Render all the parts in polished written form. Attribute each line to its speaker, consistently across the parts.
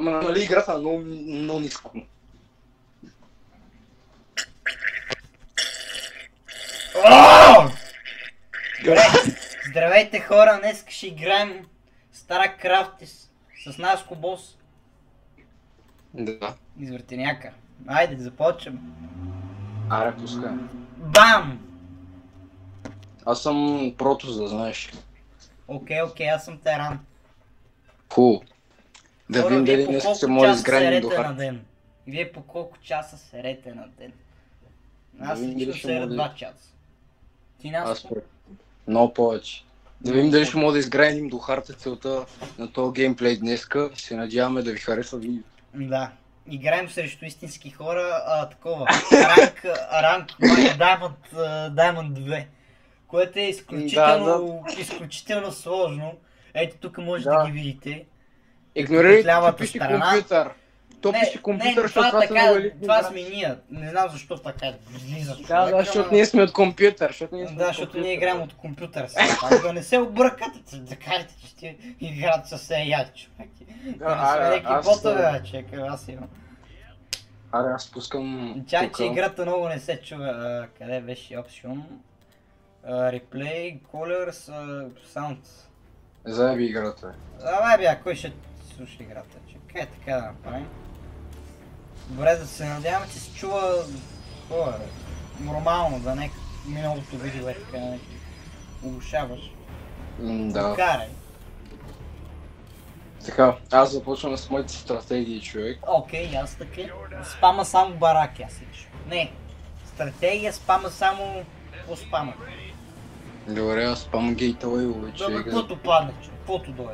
Speaker 1: Ама нали играта много ниско.
Speaker 2: Добре, здравейте хора, днес ще играем StarCraft с Наско Бос.
Speaker 1: Да.
Speaker 2: Извъртеняка. Айде да започваме.
Speaker 1: Аре, пускай.
Speaker 2: Бам!
Speaker 1: Аз съм прото, за да знаеш.
Speaker 2: Окей, аз съм Теран.
Speaker 1: Хубаво. Да
Speaker 2: Хора,
Speaker 1: видим
Speaker 2: вие
Speaker 1: дали
Speaker 2: по
Speaker 1: днес
Speaker 2: колко
Speaker 1: ще може да
Speaker 2: часа
Speaker 1: изградим до
Speaker 2: серете на
Speaker 1: харта.
Speaker 2: ден? Вие по колко часа серете на ден? Аз
Speaker 1: видим дали
Speaker 2: лично
Speaker 1: ще
Speaker 2: серя
Speaker 1: може-
Speaker 2: 2 часа. Ти
Speaker 1: Аз
Speaker 2: Наско?
Speaker 1: много повече. Да видим дали ще може да изградим до харта целта на този геймплей днеска. Се надяваме да ви харесва видео.
Speaker 2: Да. Играем срещу истински хора, такова. Ранг Diamond 2. Което е изключително сложно. Ето тук може да ги видите.
Speaker 1: Игнорирайте, че
Speaker 2: Лявата
Speaker 1: пише
Speaker 2: страна.
Speaker 1: компютър. То пише компютър, защото
Speaker 2: това,
Speaker 1: това са нови
Speaker 2: това сме ние. Не знам защо така излиза.
Speaker 1: Да, защото ние сме от компютър.
Speaker 2: Да, защото ние играем от компютър сега. Да не се объркате, да кажете, че ще играят с AI, човек. Да не сме леки ботове, човек, аз имам.
Speaker 1: Аре, аз пускам...
Speaker 2: Чай, че играта много не се чува. Къде беше Option? Replay, Colors, Sound.
Speaker 1: Заеби играта.
Speaker 2: Абе бя, кой ще слуша играта? Чакай така да направим. Добре, да се надяваме, че се чува нормално, да не миналото видео е така, не оглушаваш.
Speaker 1: Да.
Speaker 2: Карай.
Speaker 1: Така, аз започвам с моите стратегии, човек.
Speaker 2: Окей, аз така. Спама само бараки, аз лично. Не. Стратегия спама само по спама.
Speaker 1: Добре, аз спам гейтове,
Speaker 2: Да,
Speaker 1: човек.
Speaker 2: каквото падне, каквото дойде.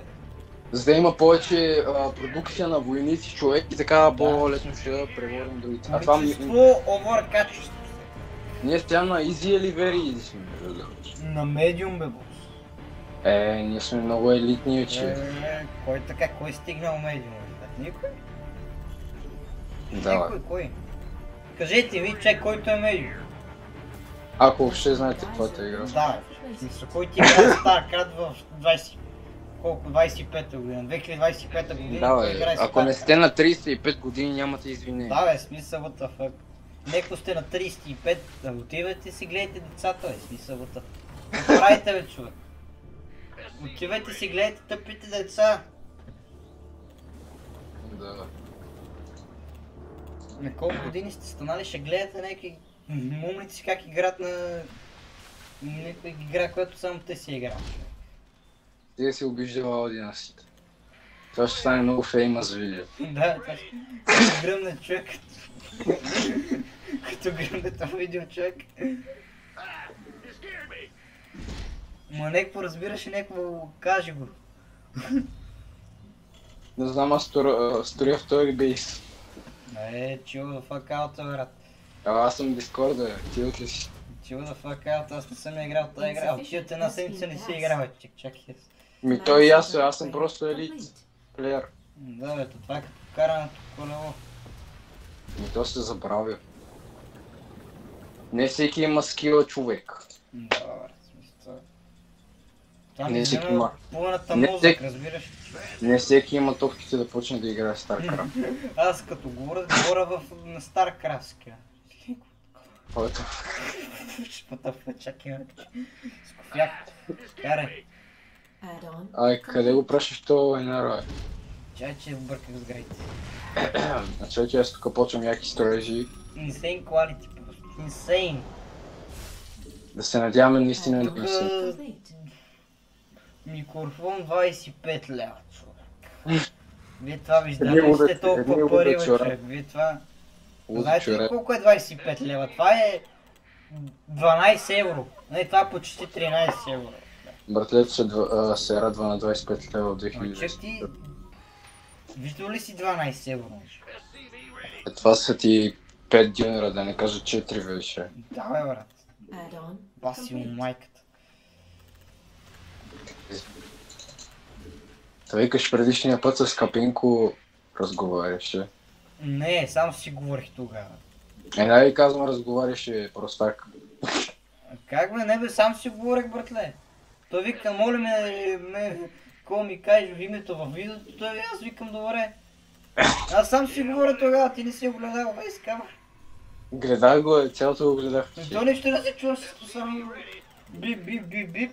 Speaker 1: За да има повече продукция на войници, човек, и така по-лесно ще да преводим другите. А това
Speaker 2: Количество овър качество.
Speaker 1: ние сега на easy или very easy сме, между другото.
Speaker 2: На медиум бе, бос.
Speaker 1: Ние сме много елитни, че.
Speaker 2: Кой така, кой стигнал медиум? Никой?
Speaker 1: Да.
Speaker 2: Кой? Кажете ми, че който е медиум.
Speaker 1: Ако въобще знаете каквато е игра.
Speaker 2: Да, мисля, кой ти играе StarCraft в 25-та година, 2025 година,
Speaker 1: Да,
Speaker 2: кой
Speaker 1: бе,
Speaker 2: играе
Speaker 1: ако не
Speaker 2: StarCraft?
Speaker 1: сте на 35 години, нямате извинение.
Speaker 2: Да бе, смисъл what the fuck. Неко сте на 35, да отивайте си гледайте децата, бе, смисъл what the fuck. Какво правите, бе, човек? Отивайте си гледайте тъпите деца.
Speaker 1: Да.
Speaker 2: На колко години сте станали, ще гледате някакви мумници как играят на някаква игра, която само те си играят.
Speaker 1: Ти да си обиждала династията. Това ще стане много феймъс видео.
Speaker 2: Да, това ще гръмне човек. Като гръмне това видео човек. Ма някакво разбираш и някакво каже го.
Speaker 1: Не знам, аз сторя втори бейс.
Speaker 2: Chill the fuck out, брат.
Speaker 1: Аз съм Дискорда, ти от ли си?
Speaker 2: Chill the fuck out, аз не съм играл тази игра. Ти от една седмица не си играл, чакай.
Speaker 1: Той и аз съм просто елит. Плеер.
Speaker 2: Да бе, това е като карането колело.
Speaker 1: То се забравя. Не всеки има скила, човек.
Speaker 2: Да, брат, смисъл. Това
Speaker 1: Не
Speaker 2: ми
Speaker 1: всеки
Speaker 2: взема
Speaker 1: има.
Speaker 2: пълната
Speaker 1: Не
Speaker 2: мозък,
Speaker 1: всеки-
Speaker 2: разбираш?
Speaker 1: Не всеки има топките да почне да играе StarCraft.
Speaker 2: Аз като говоря на StarCraft ска.
Speaker 1: Който...
Speaker 2: Шпатъв, чакай, скофяк. Карай.
Speaker 1: Ай, къде го пращаш това войнара, бе?
Speaker 2: Чай, че бърках с грейте.
Speaker 1: Значи, че аз тук почвам яки строежи.
Speaker 2: Insane quality, просто. Insane.
Speaker 1: Да се надяваме наистина
Speaker 2: Тук
Speaker 1: да се...
Speaker 2: микрофон 25 лева, човек. Вие това виждате ли
Speaker 1: Едни
Speaker 2: сте толкова
Speaker 1: луда
Speaker 2: пари, бе,
Speaker 1: чора.
Speaker 2: човек? Вие това...
Speaker 1: Луда
Speaker 2: Знаете ли
Speaker 1: чора.
Speaker 2: колко е 25 лева? Това е 12 евро. Не, това е почти 13 евро.
Speaker 1: Братлето се радва на 25 лева от
Speaker 2: Ма чак ти...
Speaker 1: 2010.
Speaker 2: Виждал ли си 12 евро?
Speaker 1: Това са ти 5 дюнера, да не кажа 4 вече.
Speaker 2: Да бе, брат. Баси му майката.
Speaker 1: Та викаш предишния път с Капинко разговаряше.
Speaker 2: Не, само си говорих тогава.
Speaker 1: Да ви казвам, разговаряше простак.
Speaker 2: Как бе, не бе, сам си говорех, братле. Той вика, моля ме, кой ми каже името във видеото, той аз викам добре. Аз сам си говоря тогава, ти не си огледал, бе, скама.
Speaker 1: Гледах го, цялото го гледах.
Speaker 2: То нещо да се чува с само бип, бип, бип, бип.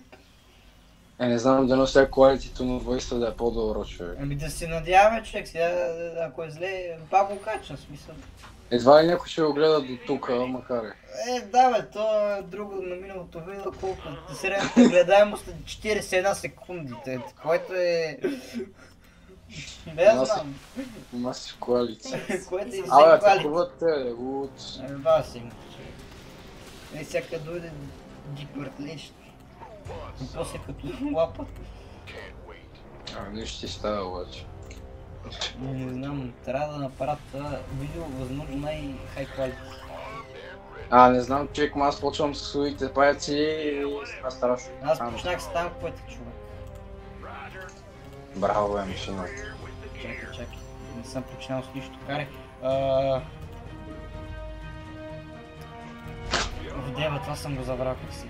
Speaker 1: Не знам, дано сега quality-то на войста да е по-добро, човек.
Speaker 2: Ами да се надяваме, човек, сега, ако е зле, пак го качвам, смисъл.
Speaker 1: Едва ли някой ще го гледа до тук, макар и.
Speaker 2: Да бе, то е друго на миналото видео, колко средната гледаемост е 41 секунди, което е... Не я знам.
Speaker 1: Има си коалиция.
Speaker 2: Което е
Speaker 1: Абе,
Speaker 2: всеки
Speaker 1: такова те, луд.
Speaker 2: Еба си му, човек. Всяка дойде дик въртлещ. И после като лапа.
Speaker 1: Нищо ти става обаче.
Speaker 2: Не знам, трябва да направят това видео възможно най-хай quality.
Speaker 1: Не знам, човек, аз почвам с своите паяци и това страшно.
Speaker 2: Аз почнах с танковете, човек.
Speaker 1: Браво, бе, машина.
Speaker 2: Чакай. Не съм починал с нищо. Карай. Дева, това съм го забрал как си.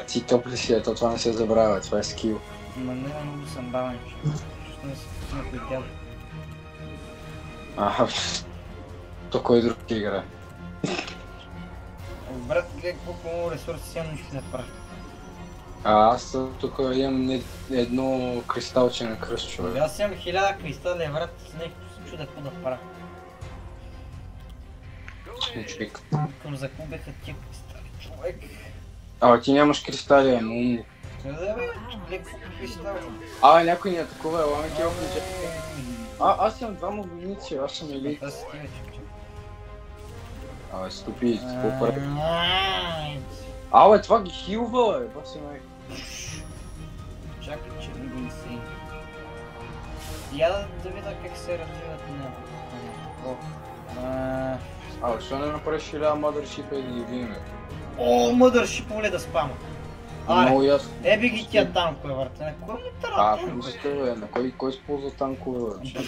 Speaker 1: Ти топли си, ето това не се забравя, това е скил.
Speaker 2: Ма не, много съм бавен, човек. Защо не си някой дядо?
Speaker 1: То кой друг ти игра?
Speaker 2: Брат, гледай колко много ресурси имам, нищо не правя.
Speaker 1: Аз тук имам едно кристалче на кръст, човек.
Speaker 2: Аз имам 1000 кристали, брат, с нещо се чуда какво да правя.
Speaker 1: Човек.
Speaker 2: Към загубеха тия кристали, човек.
Speaker 1: Ти нямаш кристали, умник.
Speaker 2: Да бе, гледай колко кристали.
Speaker 1: Някой ни атакува, ела ми тяло ключа. Аз имам двама войници, аз съм елит.
Speaker 2: Това си тива, човек.
Speaker 1: Ступи, какво прави? Това ги хилва, бе, баси май.
Speaker 2: Чакай, че не го не си. Я да видя как се развиват на...
Speaker 1: Защо не направиш 1000 Mothership и да ги видим?
Speaker 2: Mothership воле да спама.
Speaker 1: Много ясно.
Speaker 2: Еби ги тия танкове, върте, на кой ми тара танкове?
Speaker 1: На кой използва танкове, бе?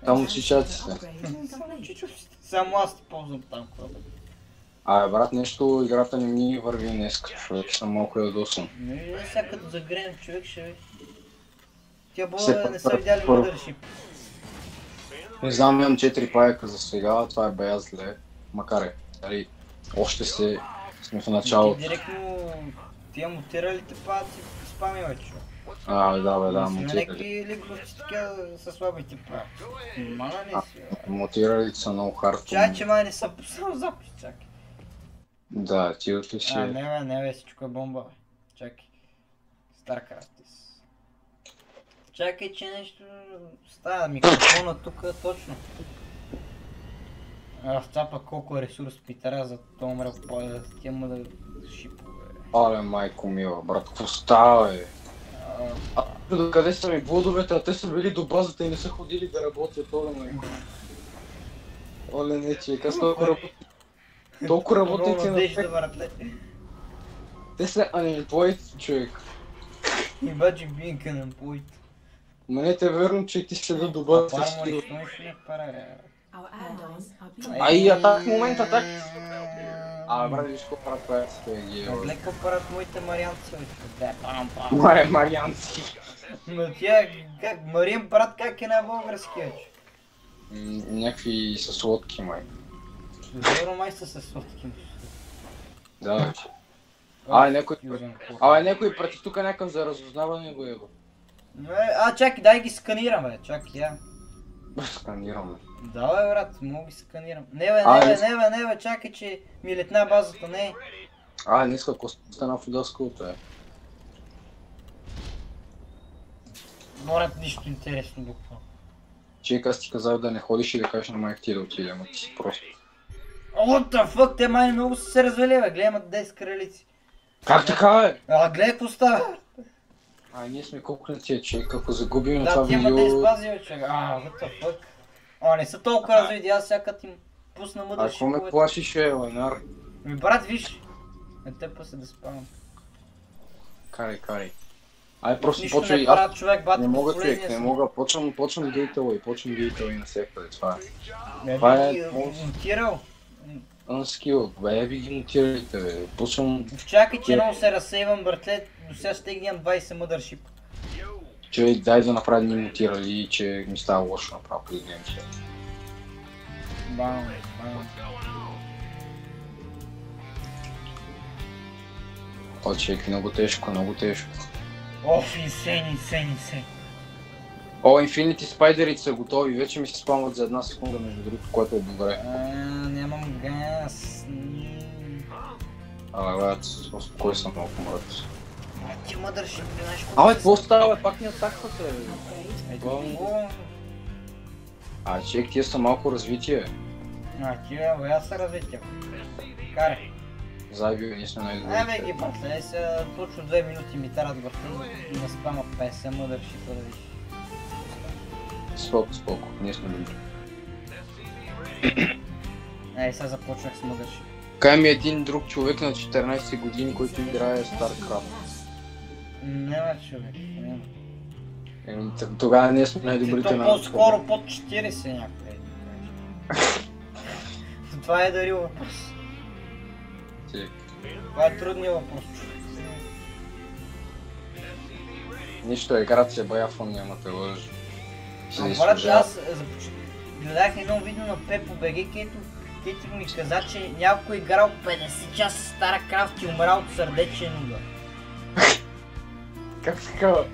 Speaker 1: Там чичаци се.
Speaker 2: Само аз ти ползвам танкове, бе.
Speaker 1: Брат, нещо играта не ми върви днеска, човек, съм малко ядосан.
Speaker 2: Сега като загреем човек ще ви. Тя бола не са видяли Mothership.
Speaker 1: Не знам, имам 4 паяка за сега, това е бая зле. Макар е, дали, още сме в началото.
Speaker 2: Директно тия мутиралите паяци спами вече.
Speaker 1: Да,
Speaker 2: мутирали.
Speaker 1: мутирали.
Speaker 2: Някакви ликовци така са слабите паяци. Мана не си.
Speaker 1: Мутиралите са много хард.
Speaker 2: Че май не са писал запис, чакай.
Speaker 1: Да, ти отли си.
Speaker 2: Не бе, всичко е бомба, бе. Чакай. Starcraft. Чакай, че нещо става микрофона тук точно. В това пък колко е ресурс питара за това умрел тия му да шипове.
Speaker 1: Майко мила, брат, какво става, бе? Къде са ми блудовете, те са били до базата и не са ходили да работят, майко. Не, човек, аз толкова работите на тек. Те са unemployed, човек.
Speaker 2: Imagine being unemployed.
Speaker 1: Манете е верно, че ти ще да добавя всички. Атак в момента, атак! Брат, виж какво правят паяците, ги е.
Speaker 2: Глед какво правят моите марианци, бе.
Speaker 1: Марианци.
Speaker 2: Но тя, Мариан брат, как е на български, вече?
Speaker 1: Някакви са сладки, май.
Speaker 2: Добро май са със сладки.
Speaker 1: Да, вече. Някой прати тук някакъв за разузнаване го его.
Speaker 2: Чакай, дай ги сканираме, чакай, я.
Speaker 1: Сканираме.
Speaker 2: Да, бе, брат, мога ги сканирам. Не бе, чакай, че ми летна базата, не.
Speaker 1: Днеска стана в дъското, е.
Speaker 2: Брат, нищо интересно буквално.
Speaker 1: Чек, аз ти казах да не ходиш и да кажеш на майка ти да отиде, ама ти си просто.
Speaker 2: What the fuck, те май много са се развели, бе, гледай, имат 10 кралици.
Speaker 1: Как така, бе?
Speaker 2: Гледай какво става.
Speaker 1: Ние сме колко на тия, човек, ако загубим на това
Speaker 2: видео...
Speaker 1: видео...
Speaker 2: Да, ти има 10 бази, бе, човек. What the fuck. Не са толкова развити, аз сега като им пусна Mothership.
Speaker 1: Какво ме плашиш, Ленар?
Speaker 2: Брат, виж. Те после да спавам.
Speaker 1: Карай. Просто
Speaker 2: нищо
Speaker 1: почвай,
Speaker 2: не правят, човек, бати,
Speaker 1: не мога, човек, не мога, почвам гейтъл навсякъде, това е. Това е...
Speaker 2: Мутирал?
Speaker 1: Unskill, би ги мутиралите, бе, почвам...
Speaker 2: Чакай, че много се разсейвам, братле, до сега ще ги имам 20 Mothership.
Speaker 1: че дай да направи ни мутирали и че ми става лошо направо през ден след.
Speaker 2: Бам.
Speaker 1: О, човек, много тежко, много тежко.
Speaker 2: Оф, инсейн.
Speaker 1: О, Infinity Spider-ите са готови, вече ми се спамват за една секунда между другото, което е добре.
Speaker 2: Нямам газ.
Speaker 1: Брат, успокой съм малко, брат.
Speaker 2: Ти мъдърши, знаеш колко...
Speaker 1: Абе, какво става, бе? Пак ни атаквате, бе. Човек, тия са малко развитие.
Speaker 2: Аз са развитие. Карай.
Speaker 1: Заебил, ние сме най-добрите.
Speaker 2: Бе ги патле, сега точно 2 минути ми тарат върху и не спама 50 мъдърши, да виж.
Speaker 1: Споко, ние сме добри.
Speaker 2: Сега започнах с мъдърши.
Speaker 1: Кай ми един друг човек на 14 години, който играе StarCraft.
Speaker 2: Няма човек, няма.
Speaker 1: Тогава ние сме най-добрите на...
Speaker 2: По-скоро под 40 някъде. Това е дарил въпрос. Това е трудният въпрос, човек.
Speaker 1: Нищо, играта се баяфон, няма те лъжи.
Speaker 2: Брат, аз гледах едно видео на Пепо БГ, където ми каза, че някой играл 50 часа StarCraft и умрал от сърдечен удар.
Speaker 1: Как такава?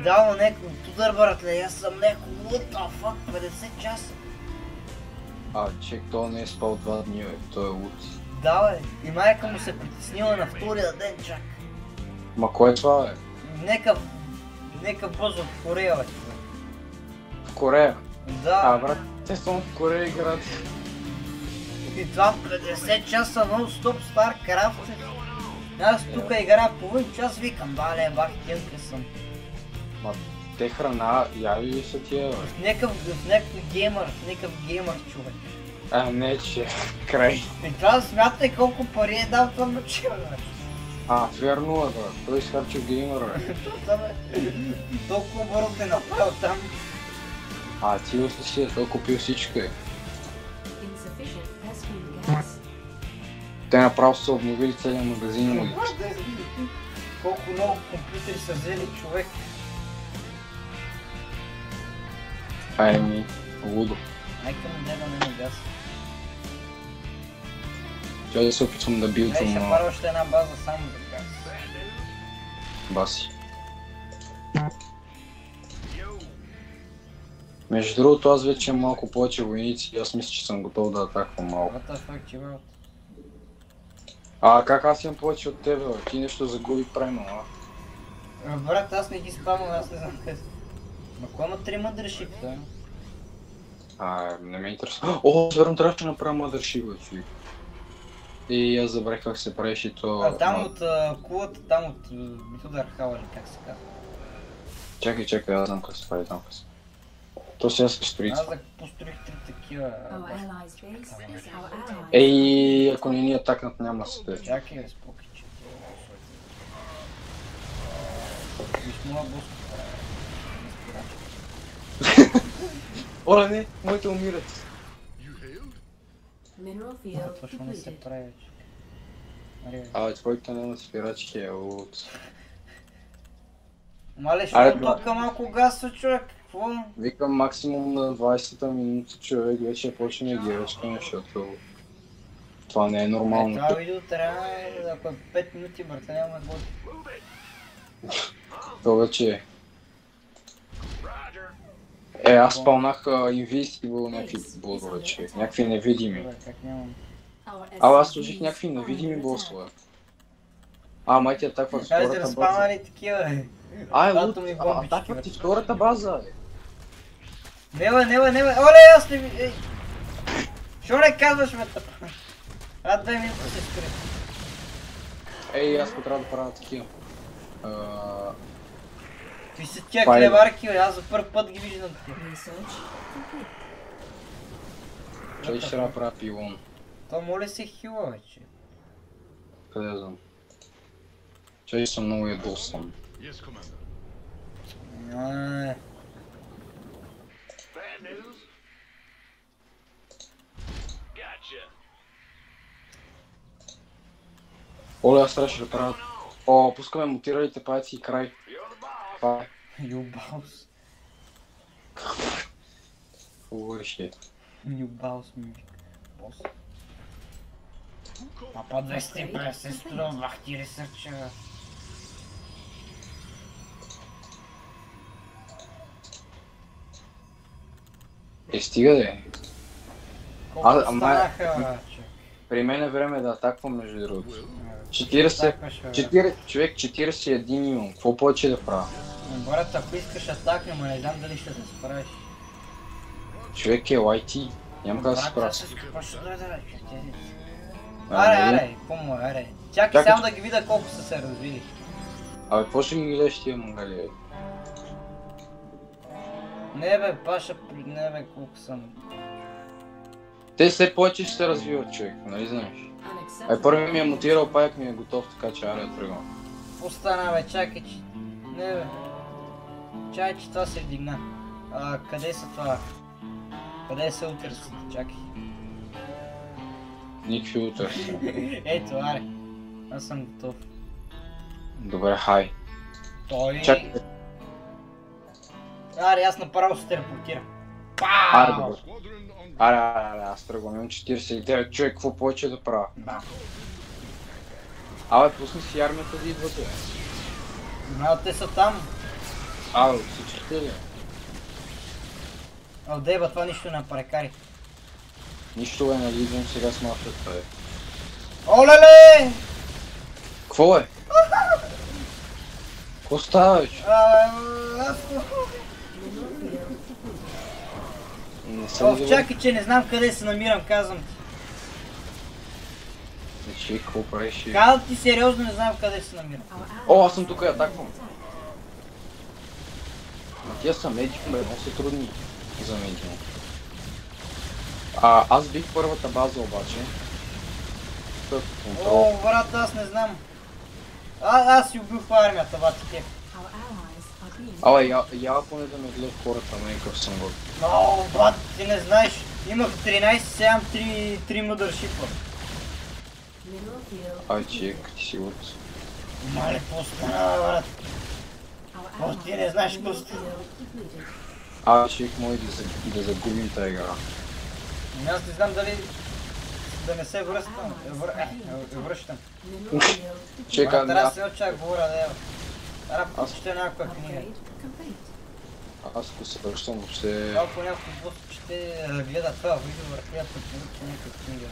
Speaker 2: Дал някой удар, братле, аз съм някой, what the fuck, 50 часа.
Speaker 1: Чек, той не е спал 2 дни, бе, той е луд.
Speaker 2: Да, бе, и майка му се притеснила на втория ден чак.
Speaker 1: Ма кой е това, бе?
Speaker 2: Нека бъз от Корея, бе.
Speaker 1: В Корея?
Speaker 2: Да.
Speaker 1: Брат, те са в Корея играт.
Speaker 2: И това 50 часа нон-стоп StarCraft. Аз тук играя половин час, викам, бах, тенка съм.
Speaker 1: Ма те храна, яви ли са тия, бе?
Speaker 2: В някакъв геймър човек.
Speaker 1: Не, че край.
Speaker 2: И това смятай колко пари е дал това мъче, бе.
Speaker 1: Верно е, брат, той изхарчил геймъра, бе.
Speaker 2: Толкова бързо те направил там.
Speaker 1: Ти мисли си, той купил всичко, е. Те направо са обновили целия магазин.
Speaker 2: Колко много компютри са взели човек.
Speaker 1: Лудо.
Speaker 2: Майка му деда не на газ.
Speaker 1: Чай да се опитвам да билдвам
Speaker 2: Ще пара още една база само за газ.
Speaker 1: Баси. Между другото, аз вече имам малко повече войници и аз мисля, че съм готов да атаквам малко.
Speaker 2: What the fuck, че бе?
Speaker 1: Как аз имам повече от тебе, бе? Ти нещо загуби према,
Speaker 2: Брат, аз не ги спамвам, аз не знам къде. Ма кой има 3 мъдършипта?
Speaker 1: Не ме интересува. Верно, трябваше да направя мъдършип, бе, човек. И аз забравих как се правиш и то...
Speaker 2: Там от кулата, там от Битудар Хала, или как се казва.
Speaker 1: Чакай, аз знам как се прави там. То сега се строи.
Speaker 2: Аз да построих 3 такива...
Speaker 1: Ако не ни атакнат, няма да се тъй.
Speaker 2: Чакай, бе, спокой, че виж моя боска
Speaker 1: Оля, не, моите умират.
Speaker 2: Това ще не се прави,
Speaker 1: Твоите нямат спирачки, от...
Speaker 2: Мале, ще тук малко гаса, човек, какво?
Speaker 1: Викам максимум на 20-та минута, човек вече почне да ги ръчкаме, защото... Това не е нормално.
Speaker 2: Това видео трябва, ако е 5 минути, брата, няма да бъде.
Speaker 1: То вече е. Аз спълнах Invisible някакви босове, човек, някакви невидими. Аз служих някакви невидими босове. Май ти атакват втората база.
Speaker 2: Аз да спамали такива,
Speaker 1: Атакват ти втората база,
Speaker 2: Не бе, оле, аз не ви... Шо не казваш, ме тъпа? 2 минути се спри.
Speaker 1: Аз трябва да правя такива.
Speaker 2: Какви са тия клеварки, бе? Аз за първ път ги виждам такива.
Speaker 1: Чай ще трябва да правя пилон.
Speaker 2: То моля се хила, вече.
Speaker 1: Къде знам? Чай съм много ядосан. Оле, аз трябваше да правя... Пускаме мутиралите паяци и край. Това
Speaker 2: Юбаус.
Speaker 1: Говориш ли?
Speaker 2: Юбаус ми вика. Бос. Папа 250 струва, вахти ресърча.
Speaker 1: Стига де.
Speaker 2: Колко станаха, че?
Speaker 1: При мен е време да атаквам между другото. 40... човек 41 имам. Какво повече да правя?
Speaker 2: Брат, ако искаш атака, но не знам дали ще се справиш.
Speaker 1: Човек е YT. Няма как да се справя.
Speaker 2: Аре, по-му, аре. Чакай само да ги видя колко са се развили.
Speaker 1: Абе, какво ще ги гледаш тия мангали, бе?
Speaker 2: Не бе, Паша, не бе, колко съм.
Speaker 1: Те все повече ще се развиват, човек, нали знаеш? Първи ми е мутирал, паяк ми е готов, така че аре тръгвам.
Speaker 2: Остана бе, чакай, че... Не бе. Чакай, че това се вдигна. Къде са това? Къде са утърсите? Чакай.
Speaker 1: Никакви утърси.
Speaker 2: Ето, аре. Аз съм готов.
Speaker 1: Добре, хай.
Speaker 2: Той...
Speaker 1: Чакай.
Speaker 2: Аре, аз направо се телепортирам.
Speaker 1: Аре, добре. Аре, аз тръгвам, имам 49 човек, какво повече да правя?
Speaker 2: Да.
Speaker 1: Абе, пусни си армията да идвате.
Speaker 2: Но те са там.
Speaker 1: Всичките ли?
Speaker 2: Деба, това нищо не прекари.
Speaker 1: Нищо бе, нали идвам сега с мафията, бе.
Speaker 2: Олеле!
Speaker 1: Какво е? Какво става, бе?
Speaker 2: Чакай, че не знам къде се намирам, казвам ти.
Speaker 1: Значи, какво правиш?
Speaker 2: Казвам ти сериозно, не знам къде се намирам.
Speaker 1: Аз съм тук и атаквам. Тия са медиум, бе, много са трудни за медиум. Аз бих първата база обаче.
Speaker 2: О, брат, аз не знам. Аз си убил в армията, бати кеф.
Speaker 1: Я поне да ме гледат хората, на какъв съм год.
Speaker 2: О, брат, ти не знаеш. Имах 13, сега 3 мъдършипа.
Speaker 1: Чек, ти си от...
Speaker 2: Мале, какво стана, брат? Ти не знаеш какво стана.
Speaker 1: Чек, може да загубим тази игра.
Speaker 2: Аз не знам дали да не се връщам. Връщам.
Speaker 1: Чека,
Speaker 2: трябва да се очак говоря, да ева. Трябва да чете някаква книга.
Speaker 1: Аз ако се връщам въобще...
Speaker 2: Ако някой бос ще гледа това видео, върхлията получи някаква книга.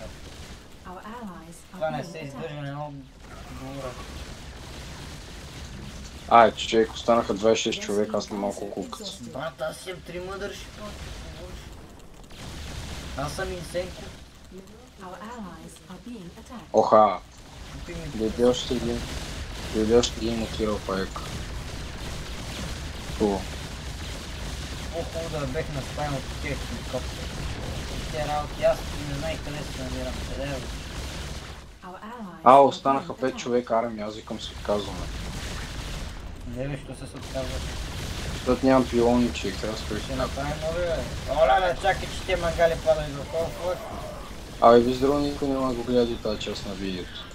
Speaker 2: Това не се издържа на едно говоря.
Speaker 1: Човек, останаха 26 човека, аз съм малко кулкът.
Speaker 2: Брат, аз съм 3 мъдърши, аз съм инсенко.
Speaker 1: Оха! Дойде още един мутирал паек. Хубаво.
Speaker 2: По-хубаво да бех на спайм от тия хеликоптери. Тия работи, аз не знае къде се намирам, къде е.
Speaker 1: Останаха 5 човека армия, аз викам се отказваме.
Speaker 2: Не бе, що се отказваш?
Speaker 1: Защото нямам пилони, че трябва да спреш.
Speaker 2: Ще направим нови, бе. Оля, чакай, че те мангали падали до колко.
Speaker 1: Без друго никой няма да го гледа тази част на видеото.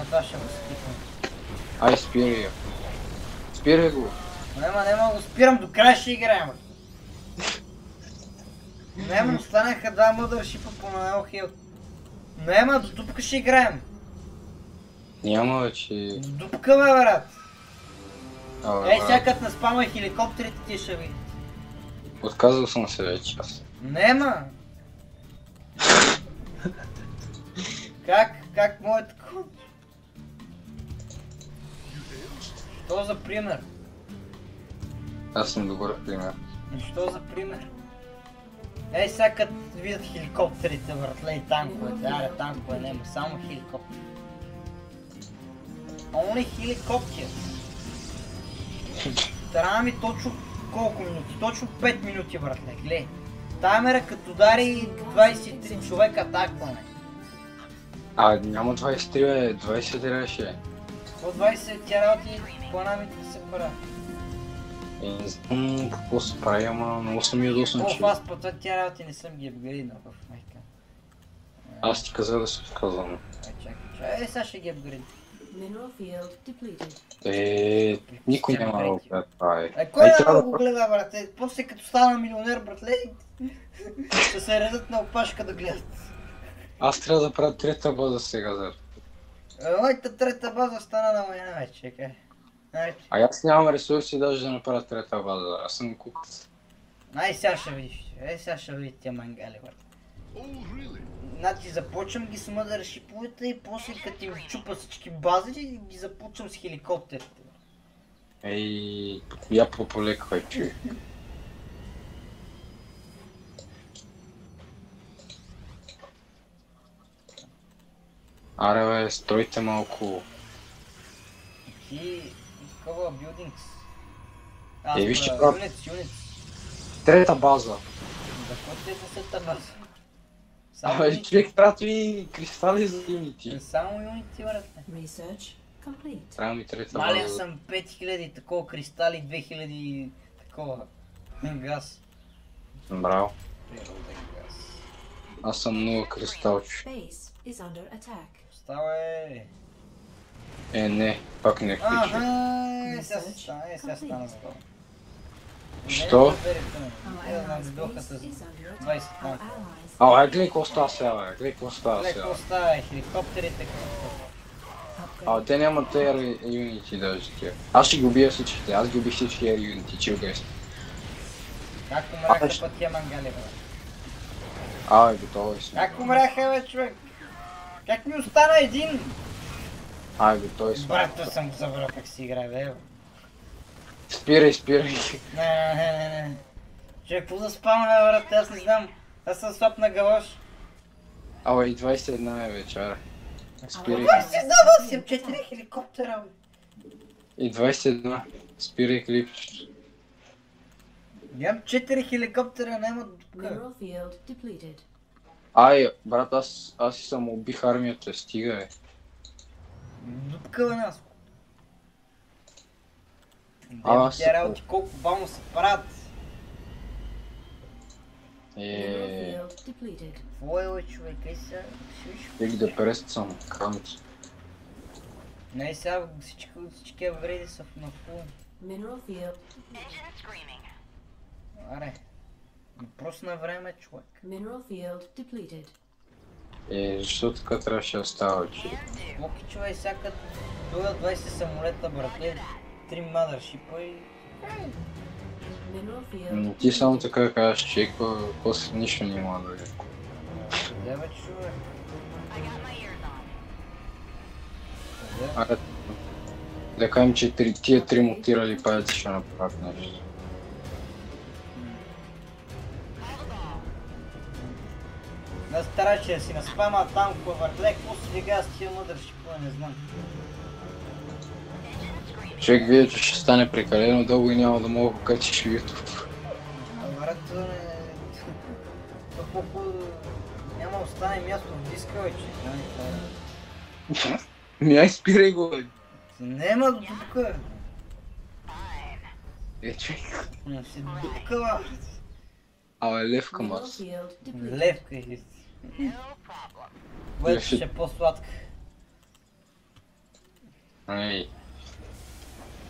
Speaker 2: Това ще го скипам.
Speaker 1: Спирай я. Спирай го.
Speaker 2: Нема го спирам, до края ще играем. Нема, останаха 2 мъдършипа по на хил. Нема, до дупка ще играем.
Speaker 1: Няма вече...
Speaker 2: До дупка, бе, брат. Сега като наспамай хеликоптерите, ти ще видите.
Speaker 1: Отказал съм се вече аз.
Speaker 2: Нема! Как моят код? Що за пример?
Speaker 1: Аз съм добър пример.
Speaker 2: Що за пример? Сега като видят хеликоптерите, братле, и танковете, танкове нема, само хеликоптери. Only хеликоптер. Трябва ми точно колко минути? Точно 5 минути, братле, гледай. Таймера като удари 23 човека атакваме.
Speaker 1: Няма 23, бе, 20 трябваше.
Speaker 2: По 20 тя работи, по една минута се пара.
Speaker 1: Не знам какво се прави, ама много съм ядосан, че...
Speaker 2: Аз по това тя работи не съм ги апгрейднал в майка.
Speaker 1: Аз ти казах да се отказвам.
Speaker 2: Чакай, сега ще ги апгрейд.
Speaker 1: Никой няма да го прави.
Speaker 2: Кой няма да го гледа, брате? После като стана милионер, братле, ще се редат на опашка да гледат.
Speaker 1: Аз трябва да правя трета база сега, за.
Speaker 2: Моята трета база стана на война вече, чекай.
Speaker 1: А аз нямам ресурси даже да направя трета база, аз съм купец.
Speaker 2: Ай сега ще видиш, сега ще видите тия мангали, брате. Значи започвам ги с мъдър шиповете и после като им чупа всички бази ги започвам с хеликоптерите.
Speaker 1: Ей, я пополеквай, човек. Аре бе, стройте малко.
Speaker 2: И такова билдингс.
Speaker 1: Виж, че брат.
Speaker 2: Юнитс.
Speaker 1: Трета база.
Speaker 2: За какво ти е десета база?
Speaker 1: Абе, човек трябва да ви кристали за юнити.
Speaker 2: Само юнити, брате.
Speaker 1: Трябва ми трета
Speaker 2: Малия
Speaker 1: база.
Speaker 2: съм 5000 такова кристали, 2000 такова газ.
Speaker 1: Браво.
Speaker 2: Природен газ.
Speaker 1: Аз съм 0 кристалче.
Speaker 2: Ставай!
Speaker 1: Не, пак не включи.
Speaker 2: Аха, сега стана за това.
Speaker 1: Що?
Speaker 2: Сдоха с 20 танка.
Speaker 1: Гледай какво става сега, бе. Гледай какво става
Speaker 2: Гледай
Speaker 1: сега.
Speaker 2: какво става, хеликоптерите какво.
Speaker 1: Те нямат тези юнити даже тия. Аз ще ги убия всичките, аз ги убих всички юнити, чил гайс.
Speaker 2: Как умряха път тия мангали, бе?
Speaker 1: Готови сме.
Speaker 2: Как умряха, бе, човек? Как ми остана един?
Speaker 1: Готови сме.
Speaker 2: Брато съм го забрал как си играе, бе.
Speaker 1: Спирай.
Speaker 2: Не. Човек, какво да спамаме, брат? Аз не знам. Аз съм слаб на галош.
Speaker 1: И 21 е вечера. Спирай.
Speaker 2: Аз си дава си 4 хеликоптера, бе.
Speaker 1: И 21. Спирай клипчето.
Speaker 2: Имам 4 хеликоптера, няма дупка.
Speaker 1: Брат, аз си съм убих армията, стига е.
Speaker 2: Дупка, бе, нас.
Speaker 1: Аз
Speaker 2: Тя работи колко бавно се правят. Какво е, човек? Ей сега,
Speaker 1: Бих да пресцам кант.
Speaker 2: Не, сега всички апгрейди са на фул. Аре. Просто на време, човек.
Speaker 1: Защо така трябваше да става, че?
Speaker 2: Моки, човек, сега като дойдат 20 самолета, братле, 3 мадършипа и...
Speaker 1: Ти само така кажеш, че после нищо няма да е.
Speaker 2: Къде бе, човек?
Speaker 1: Да кажем, че тия три мутирали паяци ще направят нещо.
Speaker 2: Аз трябваше да си наспама танкова въртле, какво си сега с тия мъдършипа, не знам.
Speaker 1: Човек видя, че ще стане прекалено дълго и няма да мога да качиш в YouTube.
Speaker 2: Брат, няма остане място в диска, бе, че.
Speaker 1: Ай, спирай го, бе.
Speaker 2: Нема дупка.
Speaker 1: Човек.
Speaker 2: Си дупка, бе.
Speaker 1: Левка мас.
Speaker 2: Левка и което ще е по-сладка.
Speaker 1: Ей.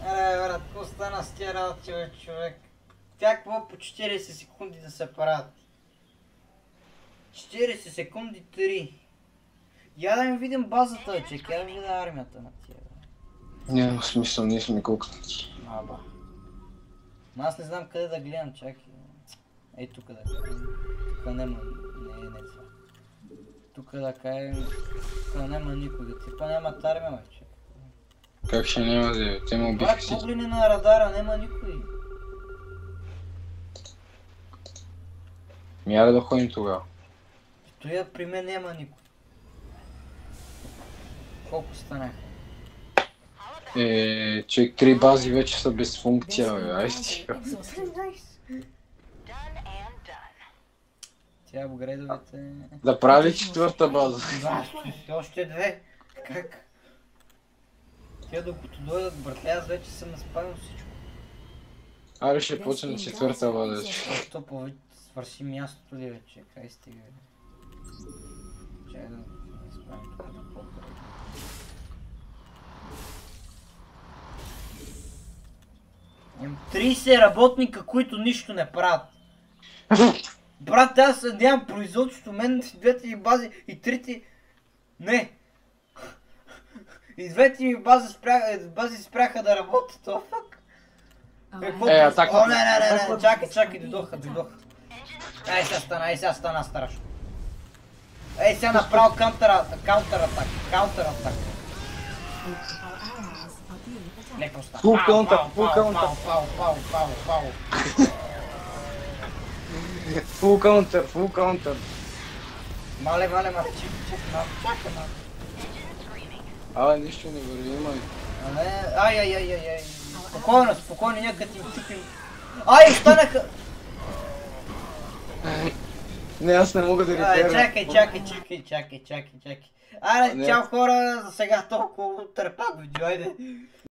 Speaker 2: Брат, какво стана с тия работи, бе, човек? Какво по 40 секунди да се правят? 40 секунди 3. Я да ми видим базата, бе, чек, я да ми видим армията на тия, бе.
Speaker 1: Няма смисъл, ние сме колкото.
Speaker 2: Аз не знам къде да гледам, чакай. Ей, тук да кажем. Тук няма... Не това. Тук да кажем... Тук няма никой. Типа нямат армия, бе, чек.
Speaker 1: Как ще няма да те ме убиха
Speaker 2: Брат,
Speaker 1: си.
Speaker 2: погледни на радара, няма никой.
Speaker 1: Мяра да ходим тогава.
Speaker 2: Стоя при мен няма никой. Колко станаха?
Speaker 1: Човек, 3 бази вече са без функция, бе. Ай стига.
Speaker 2: Тя апгрейдовете...
Speaker 1: Да прави 4-та база.
Speaker 2: Да, още 2. Как? Тя докато дойдат, братле, аз вече съм наспавил всичко.
Speaker 1: Аре ще почнем 4-та база.
Speaker 2: Що повече свърши мястото ли вече? Край стига. Чай да наспавим тук на по-хора. Имам 30 работника, които нищо не правят. Брат, аз нямам производството, мен двете ми бази и трите... Не! И двете ми бази спряха да работят, това фак.
Speaker 1: атака.
Speaker 2: О, не, чакай, дойдоха. Ей, сега стана страшно. Ей, сега направо каунтер-атак. Леко стана.
Speaker 1: Фул каунтер. Фул каунтер.
Speaker 2: Мале, чакай, мале.
Speaker 1: Абе, нищо не върви, имай.
Speaker 2: Ай. Спокойно, някак ти чупим. Ай, останаха!
Speaker 1: Не, аз не мога да репера.
Speaker 2: Чакай. Аре, чао хора, за сега толкова търпак видео, айде.